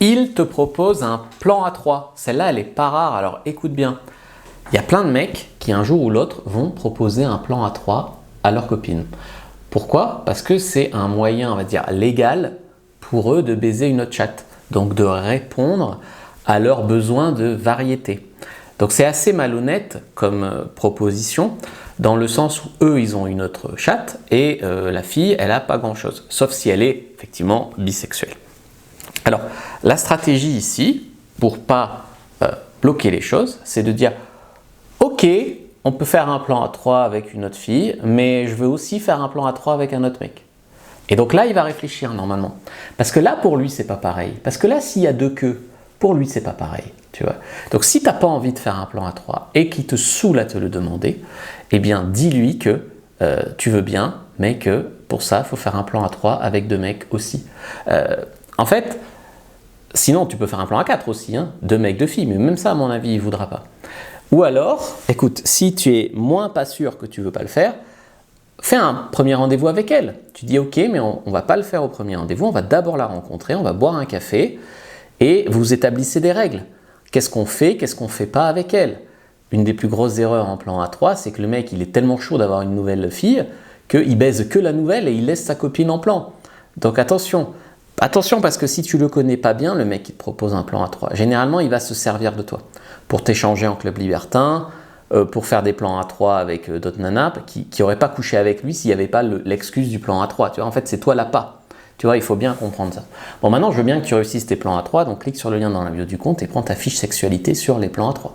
Il te propose un plan à 3. Celle-là, elle est pas rare, alors écoute bien. Il y a plein de mecs qui, un jour ou l'autre, vont proposer un plan à 3 à leur copine. Pourquoi? Parce que c'est un moyen, on va dire, légal pour eux de baiser une autre chatte. Donc de répondre à leurs besoins de variété. Donc c'est assez malhonnête comme proposition, dans le sens où eux, ils ont une autre chatte et la fille, elle n'a pas grand-chose. Sauf si elle est effectivement bisexuelle. Alors, la stratégie ici, pour ne pas bloquer les choses, c'est de dire « Ok, on peut faire un plan à 3 avec une autre fille, mais je veux aussi faire un plan à 3 avec un autre mec. » Et donc là, il va réfléchir normalement. Parce que là, pour lui, c'est pas pareil. Parce que là, s'il y a deux queues, pour lui, c'est pas pareil. Tu vois. Donc si tu n'as pas envie de faire un plan à 3 et qu'il te saoule à te le demander, eh bien, dis-lui que tu veux bien, mais que pour ça, il faut faire un plan à 3 avec deux mecs aussi. En fait, sinon, tu peux faire un plan à 4 aussi, hein, deux mecs, deux filles, mais même ça, à mon avis, il ne voudra pas. Ou alors, écoute, si tu es moins pas sûr que tu ne veux pas le faire, fais un premier rendez-vous avec elle. Tu dis ok, mais on ne va pas le faire au premier rendez-vous, on va d'abord la rencontrer, on va boire un café et vous établissez des règles. Qu'est-ce qu'on fait pas avec elle? Une des plus grosses erreurs en plan A3, c'est que le mec, il est tellement chaud d'avoir une nouvelle fille qu'il baise que la nouvelle et il laisse sa copine en plan. Donc attention. Attention parce que si tu le connais pas bien, le mec qui te propose un plan A3, généralement il va se servir de toi pour t'échanger en club libertin, pour faire des plans A3 avec d'autres nanas qui n'auraient pas couché avec lui s'il n'y avait pas l'excuse du plan A3. Tu vois, en fait, c'est toi l'appât. Tu vois, il faut bien comprendre ça. Bon, maintenant, je veux bien que tu réussisses tes plans A3, donc clique sur le lien dans la bio du compte et prends ta fiche sexualité sur les plans A3.